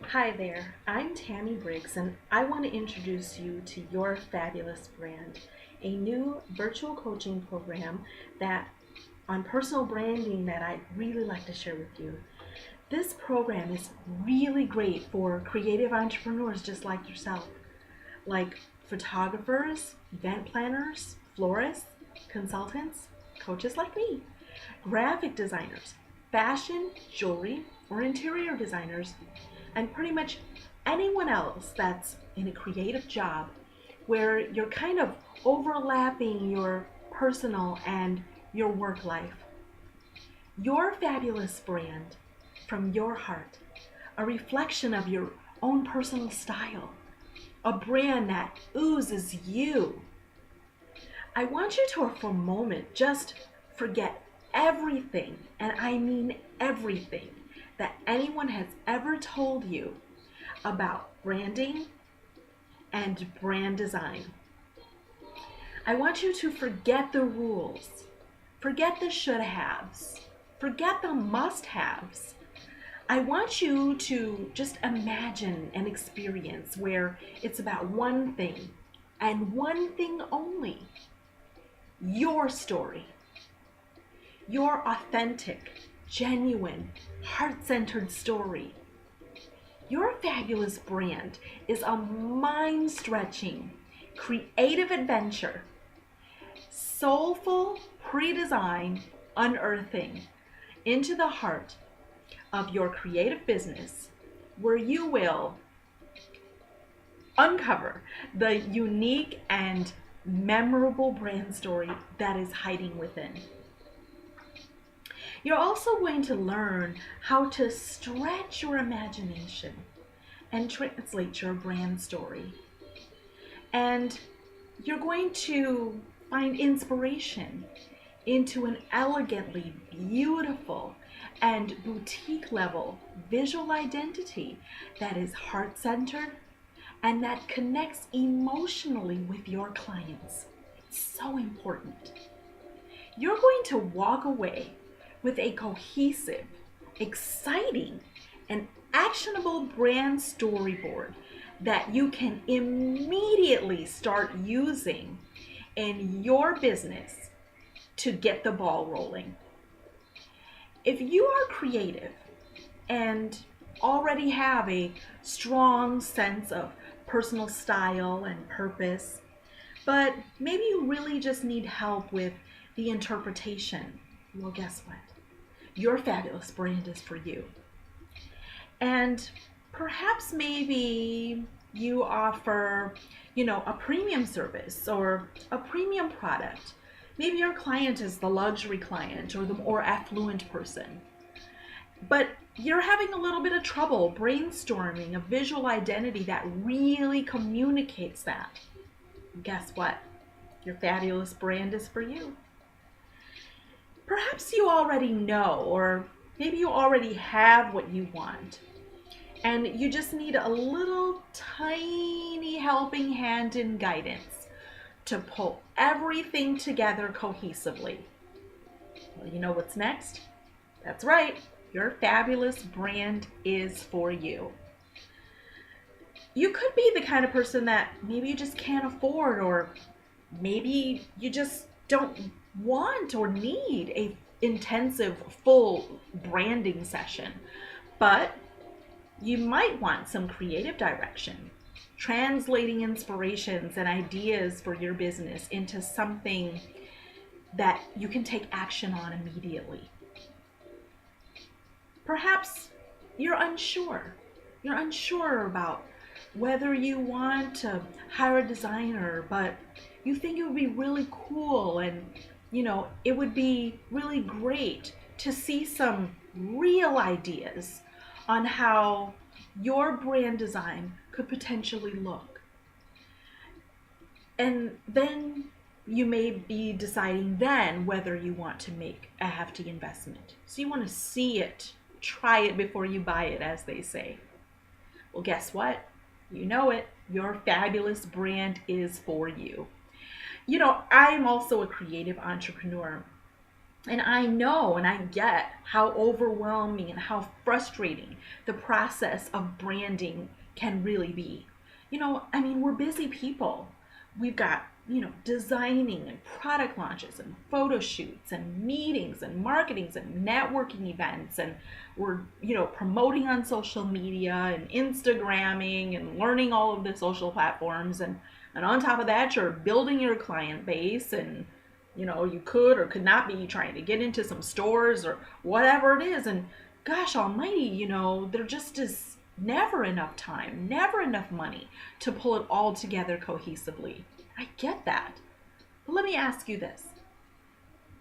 Hi there, I'm Tami Briggs, and I want to introduce you to Your Fabulous Brand, a new virtual coaching program that on personal branding that I'd really like to share with you. This program is really great for creative entrepreneurs just like yourself, like photographers, event planners, florists, consultants, coaches like me, graphic designers, fashion, jewelry, or interior designers, and pretty much anyone else that's in a creative job where you're kind of overlapping your personal and your work life. Your fabulous brand from your heart, a reflection of your own personal style, a brand that oozes you. I want you to, for a moment, just forget everything, and I mean everything, that anyone has ever told you about branding and brand design. I want you to forget the rules, forget the should haves, forget the must haves. I want you to just imagine an experience where it's about one thing and one thing only: your story, your authentic, genuine, heart centered story. Your fabulous brand is a mind stretching, creative adventure, soulful, pre designed unearthing into the heart of your creative business, where you will uncover the unique and memorable brand story that is hiding within. You're also going to learn how to stretch your imagination and translate your brand story. And you're going to find inspiration into an elegantly beautiful and boutique level visual identity that is heart centered and that connects emotionally with your clients. It's so important. You're going to walk away with a cohesive, exciting, and actionable brand storyboard that you can immediately start using in your business to get the ball rolling. If you are creative and already have a strong sense of personal style and purpose, but maybe you really just need help with the interpretation, well, guess what? Your fabulous brand is for you. And perhaps maybe you offer, a premium service or a premium product. Maybe your client is the luxury client or the more affluent person. But you're having a little bit of trouble brainstorming a visual identity that really communicates that. Guess what? Your fabulous brand is for you. Perhaps you already know, or maybe you already have what you want, and you just need a little tiny helping hand and guidance to pull everything together cohesively. Well, you know what's next? That's right, your fabulous brand is for you. You could be the kind of person that maybe you just can't afford, or maybe you just don't want or need a intensive full branding session, but you might want some creative direction, translating inspirations and ideas for your business into something that you can take action on immediately. Perhaps you're unsure. You're unsure about whether you want to hire a designer, but you think it would be really cool and it would be really great to see some real ideas on how your brand design could potentially look. And then you may be deciding then whether you want to make a hefty investment. So you want to see it, try it before you buy it, as they say. Well, guess what? You know it. Your fabulous brand is for you. I'm also a creative entrepreneur. And I know and I get how overwhelming and how frustrating the process of branding can really be. We're busy people. We've got, designing and product launches and photo shoots and meetings and marketings and networking events. And we're, promoting on social media and Instagramming and learning all of the social platforms. And on top of that, you're building your client base, and you could or could not be trying to get into some stores or whatever it is. And gosh almighty, there just is never enough time, never enough money to pull it all together cohesively. I get that. But let me ask you this.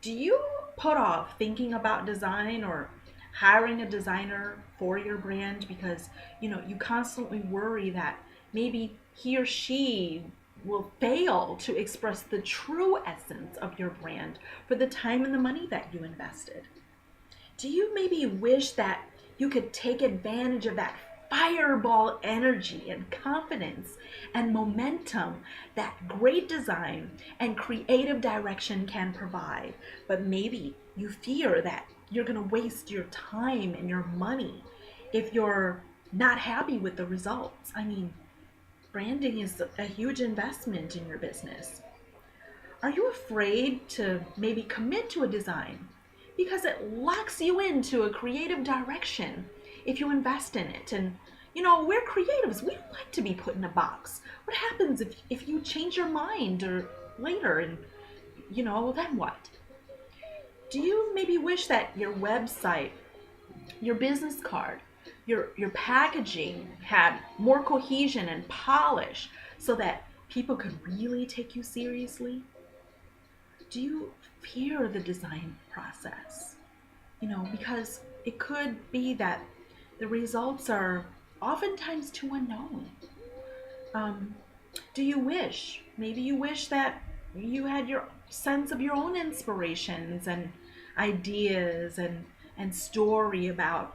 Do you put off thinking about design or hiring a designer for your brand because, you constantly worry that maybe he or she will fail to express the true essence of your brand for the time and the money that you invested? Do you maybe wish that you could take advantage of that fireball energy and confidence and momentum that great design and creative direction can provide, but maybe you fear that you're going to waste your time and your money if you're not happy with the results? Branding is a huge investment in your business. Are you afraid to maybe commit to a design because it locks you into a creative direction if you invest in it? And we're creatives. We don't like to be put in a box. What happens if you change your mind or later, and then what? Do you maybe wish that your website, your business card, your packaging had more cohesion and polish so that people could really take you seriously? Do you fear the design process? Because it could be that the results are oftentimes too unknown. Um, do you wish, maybe you wish that you had your sense of your own inspirations and ideas and story about,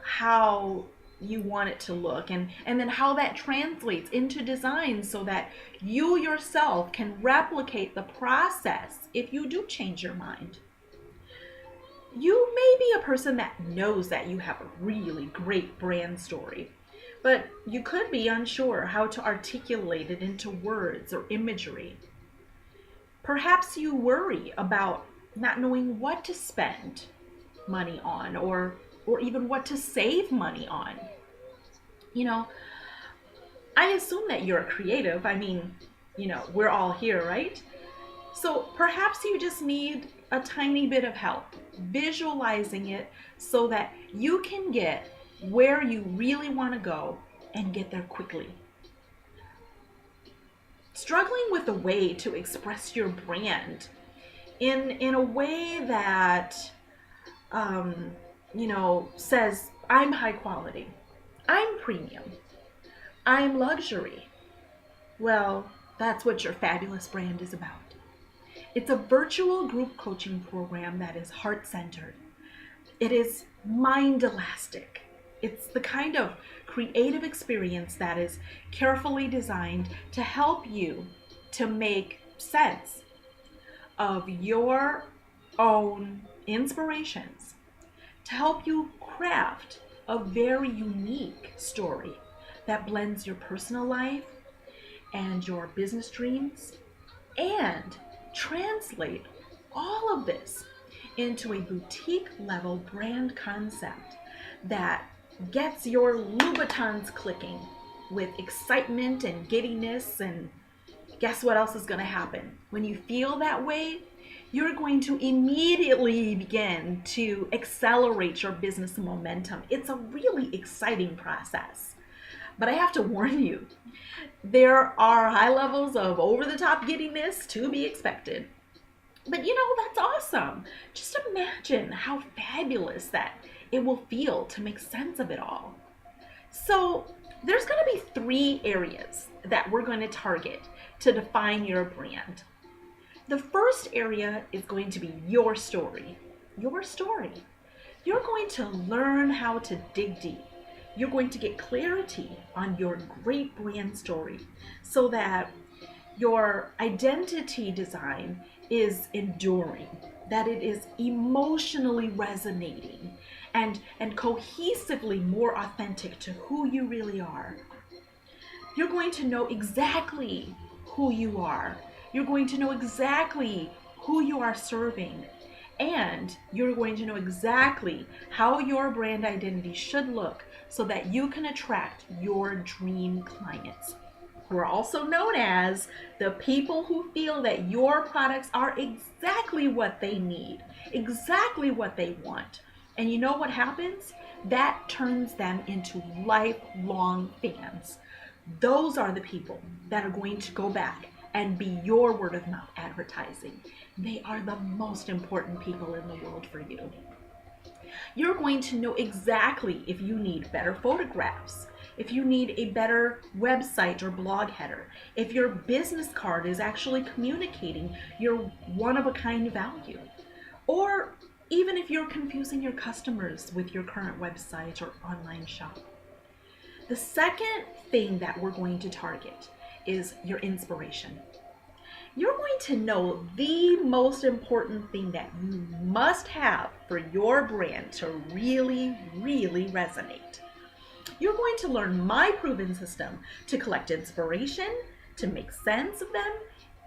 how you want it to look, and then how that translates into design so that you yourself can replicate the process if you do change your mind? You may be a person that knows that you have a really great brand story, but you could be unsure how to articulate it into words or imagery. Perhaps you worry about not knowing what to spend money on, or even what to save money on. You know, I assume that you're a creative. We're all here, right? So perhaps you just need a tiny bit of help visualizing it so that you can get where you really want to go and get there quickly. Struggling with a way to express your brand in a way that says I'm high quality, I'm premium, I'm luxury. Well, that's what your fabulous brand is about. It's a virtual group coaching program that is heart-centered. It is mind elastic. It's the kind of creative experience that is carefully designed to help you to make sense of your own inspirations, to help you craft a very unique story that blends your personal life and your business dreams, and translate all of this into a boutique level brand concept that gets your Louboutins clicking with excitement and giddiness. And guess what else is going to happen? When you feel that way, you're going to immediately begin to accelerate your business momentum. It's a really exciting process. But I have to warn you, there are high levels of over-the-top giddiness to be expected. But that's awesome. Just imagine how fabulous that it will feel to make sense of it all. So there's going to be 3 areas that we're going to target to define your brand. The first area is going to be your story. Your story. You're going to learn how to dig deep. You're going to get clarity on your great brand story so that your identity design is enduring. that it is emotionally resonating and cohesively more authentic to who you really are. You're going to know exactly who you are. You're going to know exactly who you are serving. And you're going to know exactly how your brand identity should look so that you can attract your dream clients, who are also known as the people who feel that your products are exactly what they need, exactly what they want. And you know what happens? That turns them into lifelong fans. Those are the people that are going to go back and be your word of mouth advertising. They are the most important people in the world for you. You're going to know exactly if you need better photographs, if you need a better website or blog header, if your business card is actually communicating your one-of-a-kind value, or even if you're confusing your customers with your current website or online shop. The second thing that we're going to target is your inspiration. You're going to know the most important thing that you must have for your brand to really, really resonate. You're going to learn my proven system to collect inspiration, to make sense of them,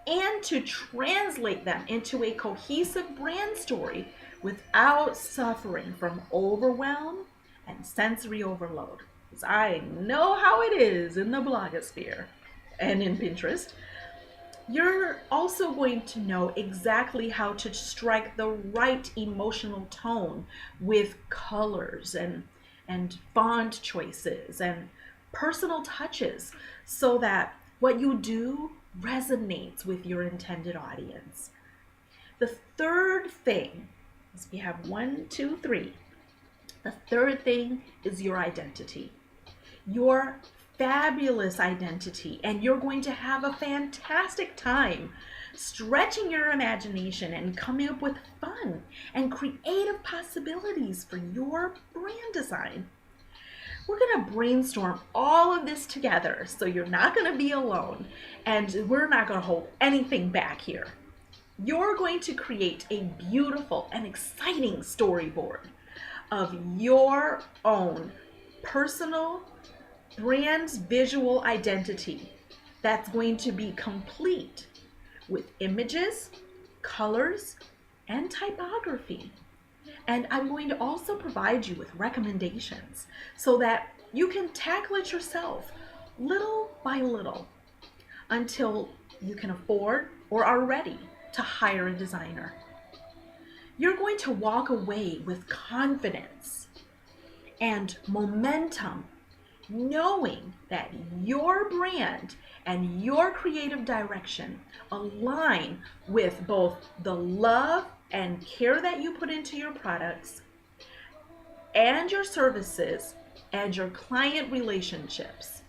and to translate them into a cohesive brand story without suffering from overwhelm and sensory overload. Because I know how it is in the blogosphere and in Pinterest. You're also going to know exactly how to strike the right emotional tone with colors and font choices and personal touches so that what you do resonates with your intended audience. The third thing is we have 1, 2, 3. The third thing is your identity. Your fabulous identity, and you're going to have a fantastic time stretching your imagination and coming up with fun and creative possibilities for your brand design. We're going to brainstorm all of this together, so you're not going to be alone, and we're not going to hold anything back here. You're going to create a beautiful and exciting storyboard of your own personal brand's visual identity that's going to be complete with images, colors, and typography. And I'm going to also provide you with recommendations so that you can tackle it yourself little by little until you can afford or are ready to hire a designer. You're going to walk away with confidence and momentum, knowing that your brand and your creative direction align with both the love and care that you put into your products and your services and your client relationships.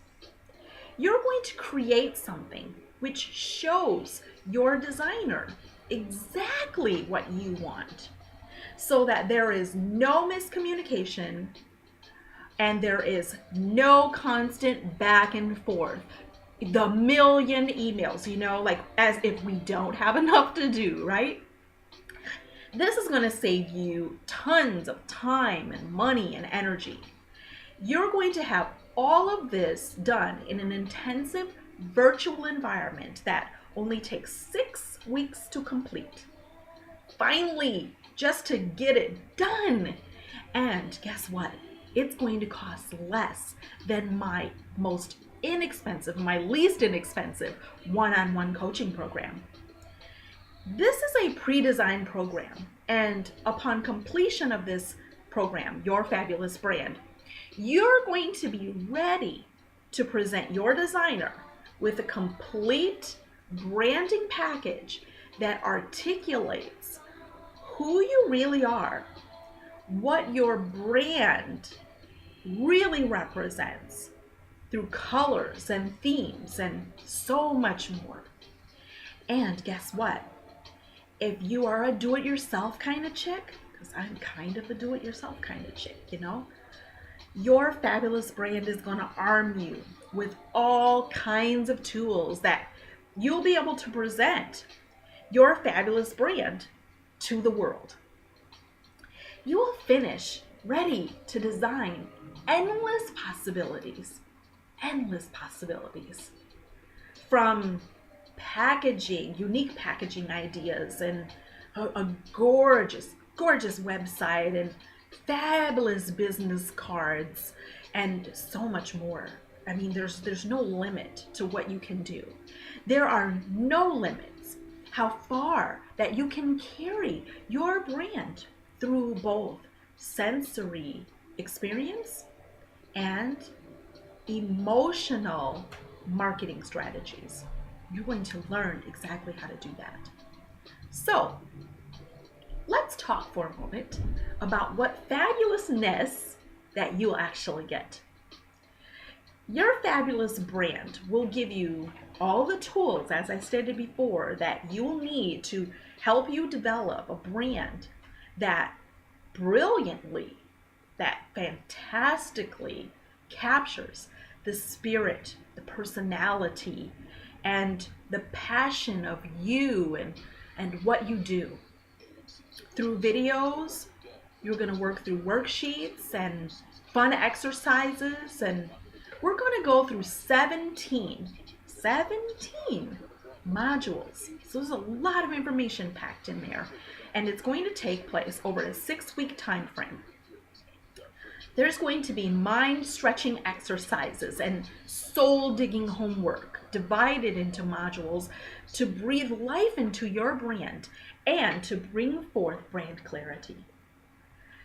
You're going to create something which shows your designer exactly what you want so that there is no miscommunication and there is no constant back and forth. The million emails, like as if we don't have enough to do, right? This is going to save you tons of time and money and energy. You're going to have all of this done in an intensive virtual environment that only takes 6 weeks to complete. Finally, just to get it done. And guess what? It's going to cost less than my least inexpensive one-on-one coaching program. This is a pre-designed program, and upon completion of this program, Your Fabulous Brand, you're going to be ready to present your designer with a complete branding package that articulates who you really are, what your brand really represents through colors and themes and so much more. And guess what? If you are a do-it-yourself kind of chick, because I'm kind of a do-it-yourself kind of chick, Your Fabulous Brand is going to arm you with all kinds of tools that you'll be able to present your fabulous brand to the world. You will finish ready to design endless possibilities, from packaging, unique packaging ideas, and a gorgeous, gorgeous website, and fabulous business cards, and so much more. I mean, there's no limit to what you can do. There are no limits how far that you can carry your brand through both sensory experience and emotional marketing strategies. You're going to learn exactly how to do that. So let's talk for a moment about what fabulousness that you'll actually get. Your fabulous brand will give you all the tools, as I stated before, that you'll need to help you develop a brand that brilliantly, that fantastically captures the spirit, the personality, and the passion of you and what you do. Through videos, you're going to work through worksheets and fun exercises, and we're going to go through 17 modules. So there's a lot of information packed in there, and it's going to take place over a 6-week time frame. There's going to be mind-stretching exercises and soul-digging homework divided into modules to breathe life into your brand and to bring forth brand clarity.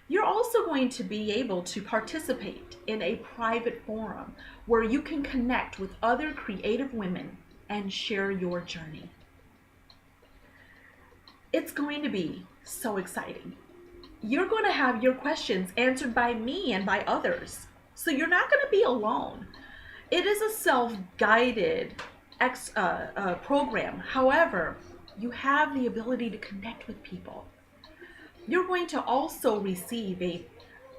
You're also going to be able to participate in a private forum where you can connect with other creative women and share your journey. It's going to be so exciting. You're going to have your questions answered by me and by others. So you're not going to be alone. It is a self-guided program. However, you have the ability to connect with people. You're going to also receive a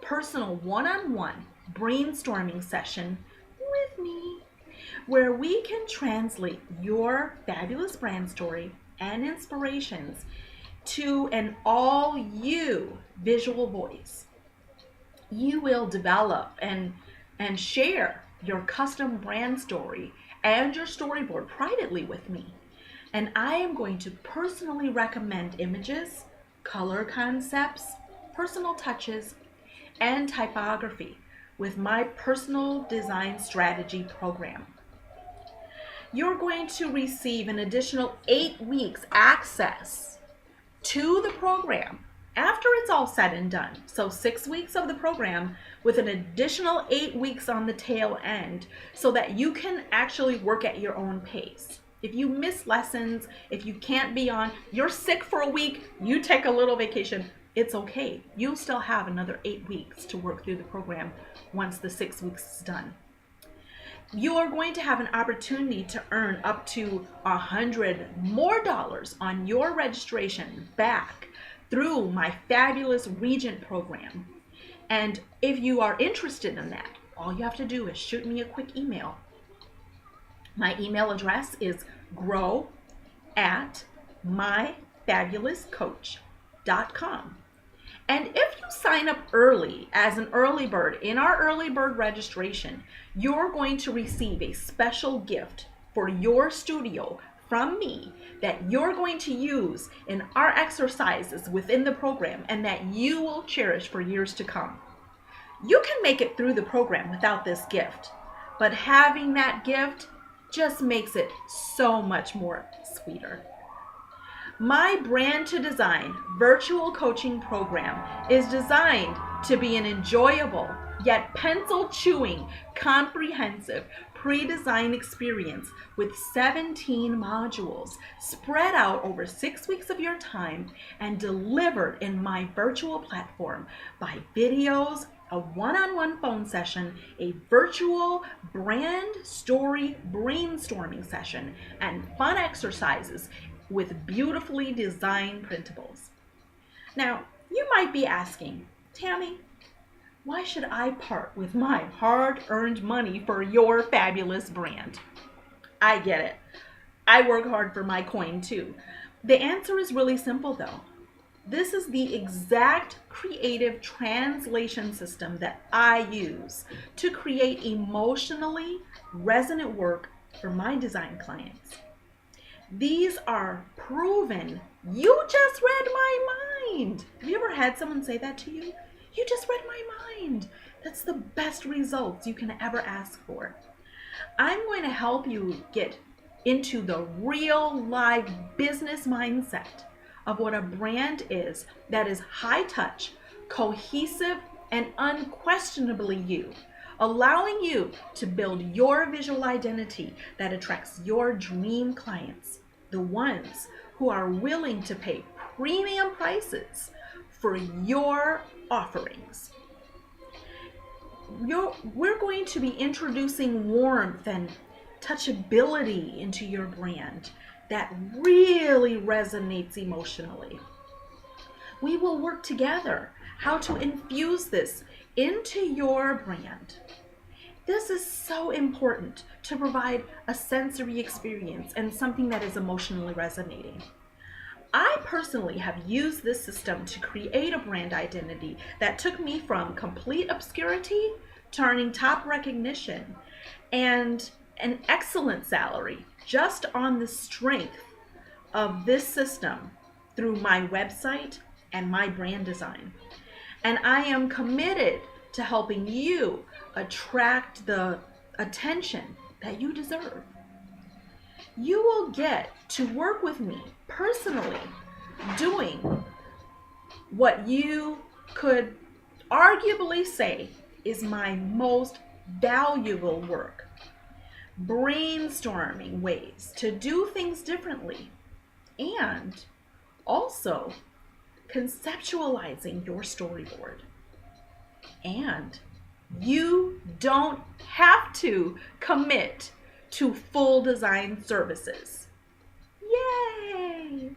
personal one-on-one brainstorming session with me, where we can translate your fabulous brand story and inspirations to an all-you visual voice. You will develop and share your custom brand story and your storyboard privately with me. And I am going to personally recommend images, color concepts, personal touches, and typography with my personal design strategy program. You're going to receive an additional 8 weeks access to the program after it's all said and done. So 6 weeks of the program with an additional 8 weeks on the tail end so that you can actually work at your own pace. If you miss lessons, if you can't be on, you're sick for a week, you take a little vacation, it's okay. You'll still have another 8 weeks to work through the program once the 6 weeks is done. You are going to have an opportunity to earn up to $100 more on your registration back through my fabulous Regent program. And if you are interested in that, all you have to do is shoot me a quick email. My email address is grow@myfabulouscoach.com. And if you sign up early as an early bird in our early bird registration, you're going to receive a special gift for your studio from me that you're going to use in our exercises within the program and that you will cherish for years to come. You can make it through the program without this gift, but having that gift just makes it so much more sweeter. My Brand to Design virtual coaching program is designed to be an enjoyable yet pencil-chewing, comprehensive pre-design experience with 17 modules spread out over 6 weeks of your time and delivered in my virtual platform by videos, a one-on-one phone session, a virtual brand story brainstorming session, and fun exercises with beautifully designed printables. Now, you might be asking, Tami, why should I part with my hard-earned money for your fabulous brand? I get it. I work hard for my coin too. The answer is really simple though. This is the exact creative translation system that I use to create emotionally resonant work for my design clients. These are proven. You just read my mind. Have you ever had someone say that to you? You just read my mind. That's the best results you can ever ask for. I'm going to help you get into the real live business mindset of what a brand is that is high touch, cohesive, and unquestionably you, allowing you to build your visual identity that attracts your dream clients, the ones who are willing to pay premium prices for your offerings. We're going to be introducing warmth and touchability into your brand that really resonates emotionally. We will work together how to infuse this into your brand. This is so important to provide a sensory experience and something that is emotionally resonating. I personally have used this system to create a brand identity that took me from complete obscurity to earning top recognition and an excellent salary just on the strength of this system through my website and my brand design. And I am committed to helping you attract the attention that you deserve. You will get to work with me personally doing what you could arguably say is my most valuable work. Brainstorming ways to do things differently and also conceptualizing your storyboard. And you don't have to commit to full design services. Yay!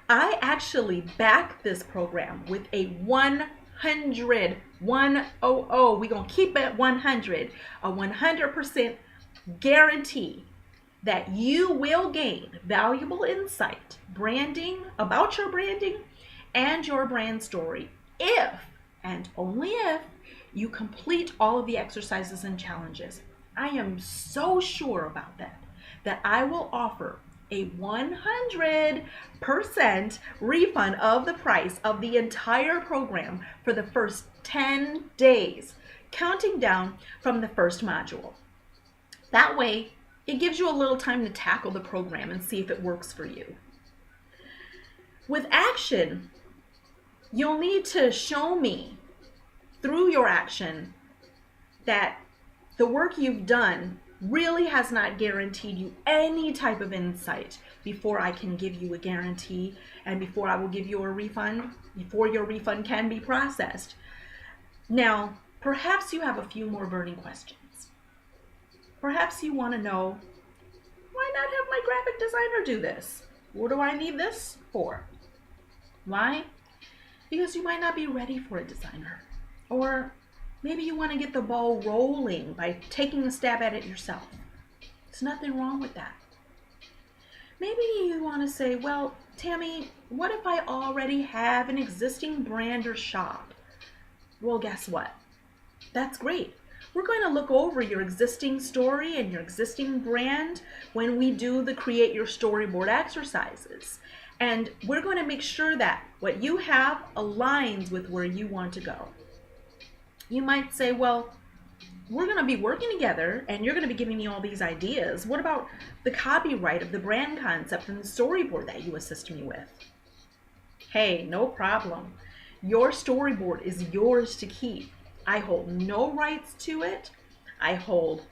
I actually back this program with a 100, we're going to keep it 100, a 100% guarantee that you will gain valuable insight, branding, about your branding and your brand story if, and only if, you complete all of the exercises and challenges. I am so sure about that I will offer a 100% refund of the price of the entire program for the first 10 days, counting down from the first module. That way, it gives you a little time to tackle the program and see if it works for you. With action, you'll need to show me through your action that the work you've done really has not guaranteed you any type of insight before I can give you a guarantee and before I will give you a refund, before your refund can be processed. Now, perhaps you have a few more burning questions. Perhaps you want to know, why not have my graphic designer do this? What do I need this for? Why? Because you might not be ready for a designer. Or maybe you want to get the ball rolling by taking a stab at it yourself. There's nothing wrong with that. Maybe you want to say, well, Tami, what if I already have an existing brand or shop? Well, guess what? That's great. We're going to look over your existing story and your existing brand when we do the Create Your Storyboard exercises. And we're going to make sure that what you have aligns with where you want to go. You might say, well, we're going to be working together and you're going to be giving me all these ideas. What about the copyright of the brand concept and the storyboard that you assist me with? Hey, no problem. Your storyboard is yours to keep. I hold no rights to it. I hold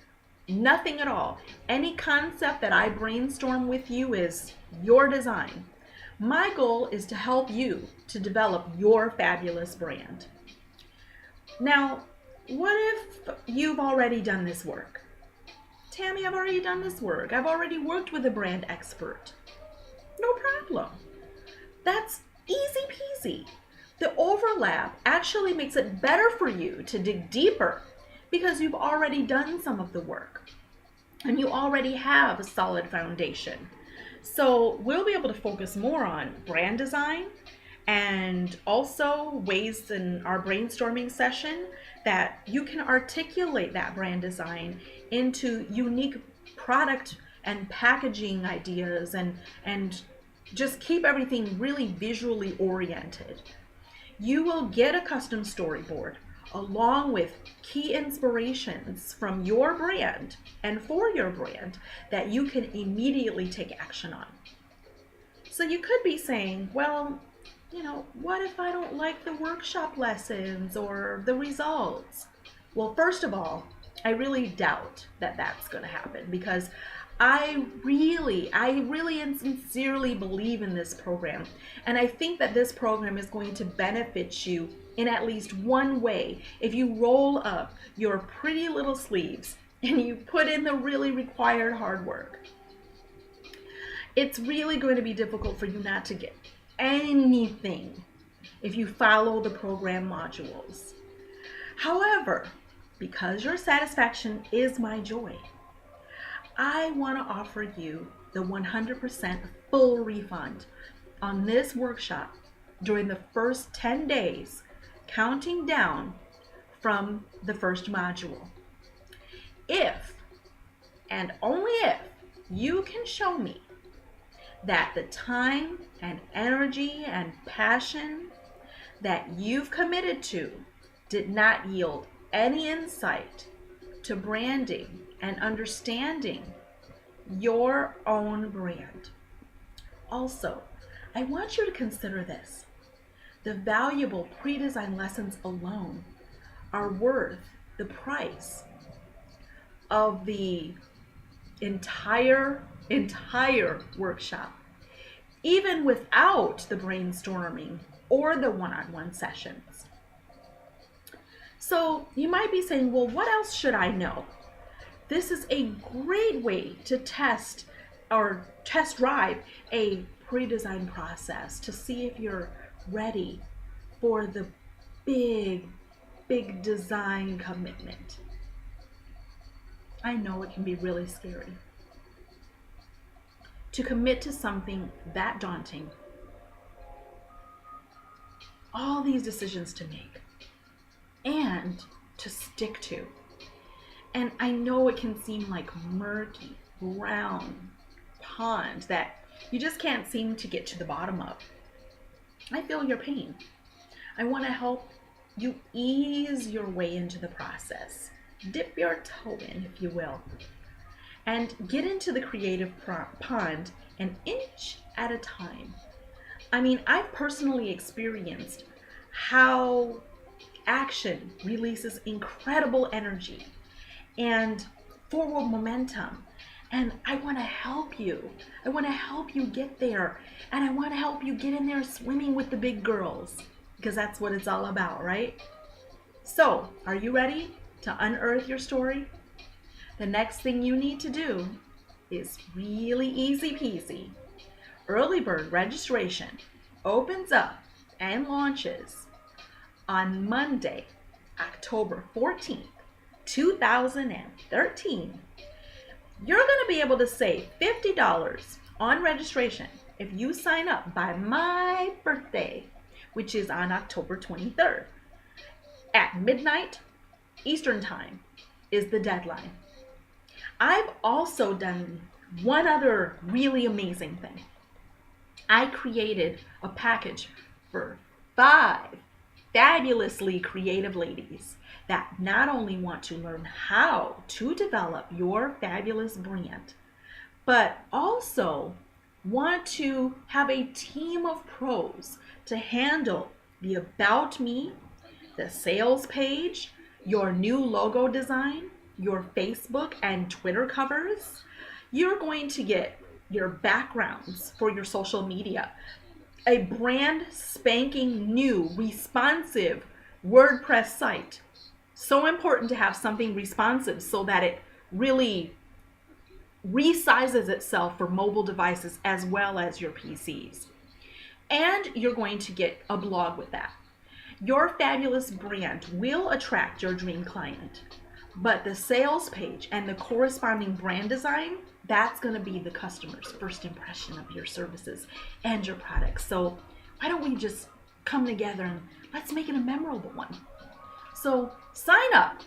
nothing at all. Any concept that I brainstorm with you is your design. My goal is to help you to develop your fabulous brand. Now, what if you've already done this work? Tami, I've already done this work. I've already worked with a brand expert. No problem. That's easy peasy. The overlap actually makes it better for you to dig deeper because you've already done some of the work and you already have a solid foundation. So we'll be able to focus more on brand design and also ways in our brainstorming session that you can articulate that brand design into unique product and packaging ideas, and just keep everything really visually oriented. You will get a custom storyboard along with key inspirations from your brand and for your brand that you can immediately take action on. So you could be saying, well, what if I don't like the workshop lessons or the results? Well, first of all, I really doubt that that's going to happen, because I really and sincerely believe in this program. And I think that this program is going to benefit you in at least one way if you roll up your pretty little sleeves and you put in the really required hard work. It's really going to be difficult for you not to get anything if you follow the program modules. However, because your satisfaction is my joy, I want to offer you the 100% full refund on this workshop during the first 10 days, counting down from the first module. If, and only if, you can show me that the time and energy and passion that you've committed to did not yield any insight to branding and understanding your own brand. Also, I want you to consider this. The valuable pre-design lessons alone are worth the price of the entire workshop, even without the brainstorming or the one-on-one sessions. So you might be saying, well, what else should I know? This is a great way to test or test drive a pre-design process to see if you're ready for the big design commitment. I know it can be really scary to commit to something that daunting. All these decisions to make and to stick to. And I know it can seem like murky, brown pond that you just can't seem to get to the bottom of. I feel your pain. I want to help you ease your way into the process. Dip your toe in, if you will, and get into the creative pond an inch at a time. I mean, I've personally experienced how action releases incredible energy and forward momentum. And I want to help you. I want to help you get there. And I want to help you get in there swimming with the big girls, because that's what it's all about, right? So, are you ready to unearth your story? The next thing you need to do is really easy peasy. Early bird registration opens up and launches on Monday, October 14th, 2013. You're going to be able to save $50 on registration if you sign up by my birthday, which is on October 23rd. At midnight Eastern Time is the deadline. I've also done one other really amazing thing. I created a package for 5 fabulously creative ladies that not only want to learn how to develop your fabulous brand, but also want to have a team of pros to handle the About Me, the sales page, your new logo design, your Facebook and Twitter covers. You're going to get your backgrounds for your social media, a brand spanking new responsive WordPress site. So important to have something responsive so that it really resizes itself for mobile devices as well as your PCs. And you're going to get a blog with that. Your fabulous brand will attract your dream client, but the sales page and the corresponding brand design, that's going to be the customer's first impression of your services and your products. So why don't we just come together and let's make it a memorable one. So sign up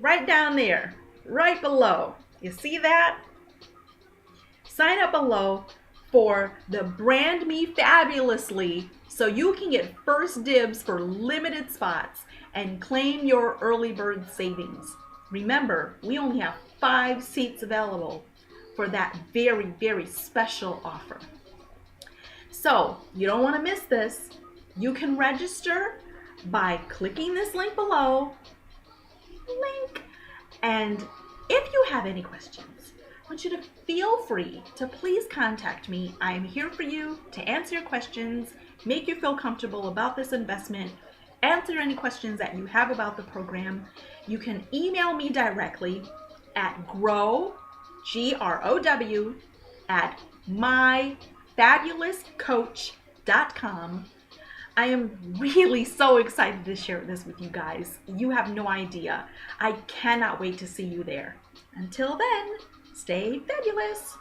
right down there, right below. You see that? Sign up below for the Brand Me Fabulously so you can get first dibs for limited spots and claim your early bird savings. Remember, we only have 5 seats available for that very, very special offer. So you don't want to miss this. You can register by clicking this link below. And if you have any questions, I want you to feel free to please contact me. I am here for you to answer your questions, make you feel comfortable about this investment, answer any questions that you have about the program. You can email me directly at grow, GROW, at myfabulouscoach.com. I am really so excited to share this with you guys. You have no idea. I cannot wait to see you there. Until then, stay fabulous.